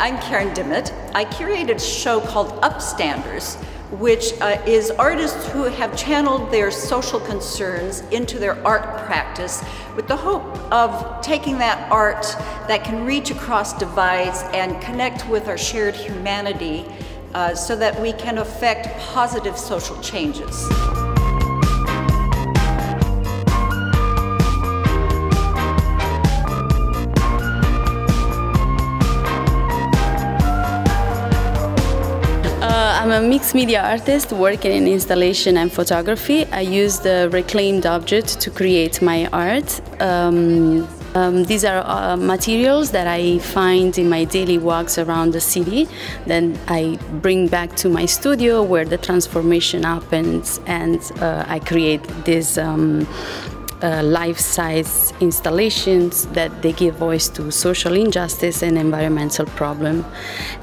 I'm Dimit. I curated a show called UPSTANDERS, which is artists who have channeled their social concerns into their art practice with the hope of taking that art that can reach across divides and connect with our shared humanity so that we can affect positive social changes. I'm a mixed media artist working in installation and photography. I use the reclaimed object to create my art. These are materials that I find in my daily walks around the city. Then I bring back to my studio where the transformation happens, and I create these life-size installations that they give voice to social injustice and environmental problem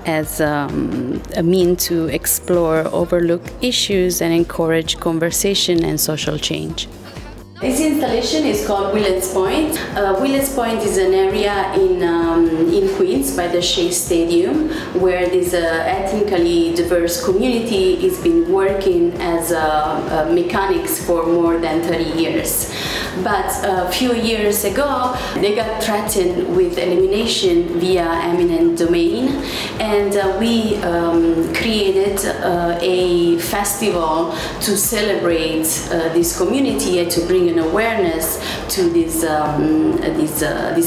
as a means to explore overlooked issues and encourage conversation and social change. This installation is called Willets Point. Willets Point is an area in Queens by the Shea Stadium where this ethnically diverse community has been working as mechanics for more than 30 years. But a few years ago, they got threatened with elimination via eminent domain, and we created a festival to celebrate this community and to bring an awareness to these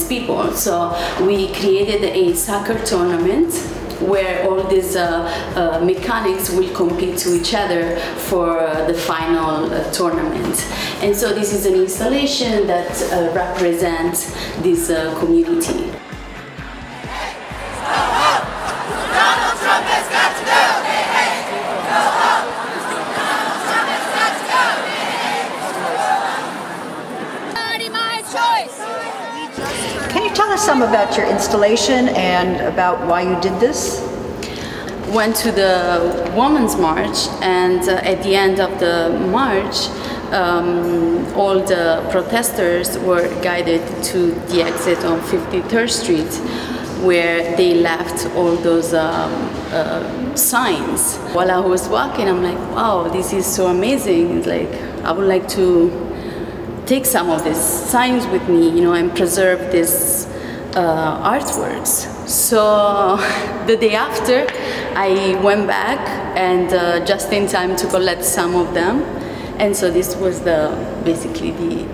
people. So we created a soccer tournament where all these mechanics will compete to each other for the final tournament. And so this is an installation that represents this community. Can you tell us some about your installation and about why you did this? Went to the Women's March, and at the end of the march, all the protesters were guided to the exit on 53rd Street, where they left all those signs. While I was walking, I'm like, wow, this is so amazing. It's like, I would like to take some of these signs with me, you know, and preserve these artworks. So the day after, I went back and just in time to collect some of them. And so this was basically the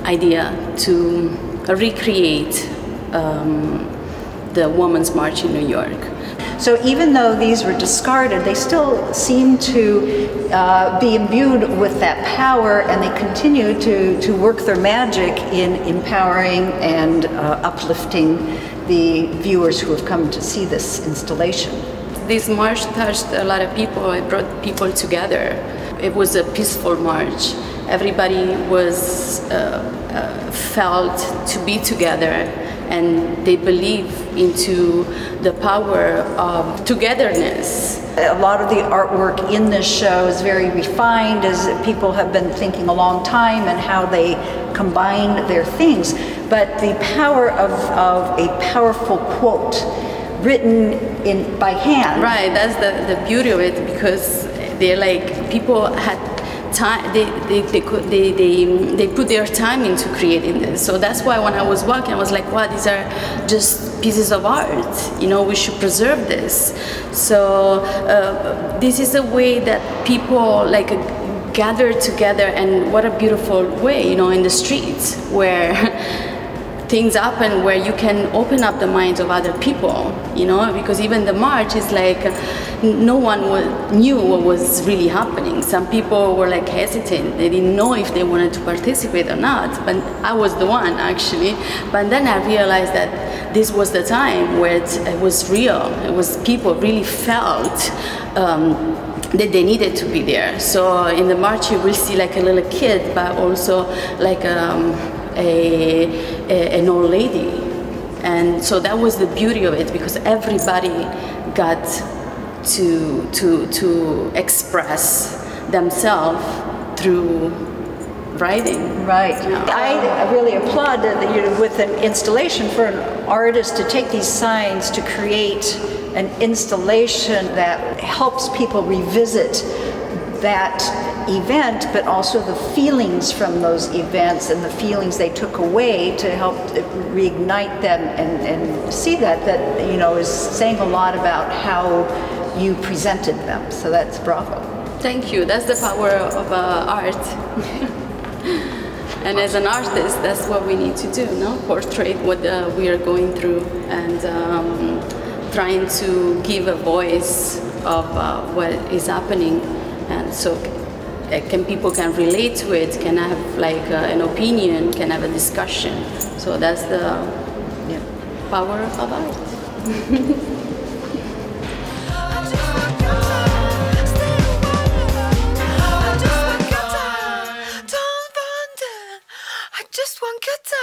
idea to recreate the Women's March in New York. So even though these were discarded, they still seem to be imbued with that power, and they continue to work their magic in empowering and uplifting the viewers who have come to see this installation. This march touched a lot of people. It brought people together. It was a peaceful march. Everybody was felt to be together, and they believe into the power of togetherness. A lot of the artwork in this show is very refined, as people have been thinking a long time and how they combine their things. But the power of a powerful quote written by hand. Right, that's the beauty of it, because they're like, people had time, they put their time into creating this. So that's why when I was walking, I was like, wow, these are just pieces of art, you know, we should preserve this. So this is a way that people like gather together, and what a beautiful way, you know, in the streets where things happen, where you can open up the minds of other people, you know, because even the march is like, no one knew what was really happening. Some people were like hesitant, they didn't know if they wanted to participate or not, but I was the one actually. But then I realized that this was the time where it was real, it was people really felt that they needed to be there. So in the march you will see like a little kid, but also like an old lady. And so that was the beauty of it, because everybody got to express themselves through writing. Right. I really applaud that with an installation for an artist to take these signs to create an installation that helps people revisit that event, but also the feelings from those events and the feelings they took away to help reignite them and see that is saying a lot about how you presented them. So that's bravo. Thank you. That's the power of art. And as an artist, that's what we need to do, no? Portray what we are going through and trying to give a voice of what is happening, and so people can relate to it, can have like an opinion, can have a discussion. So that's the power of art. Just one good time.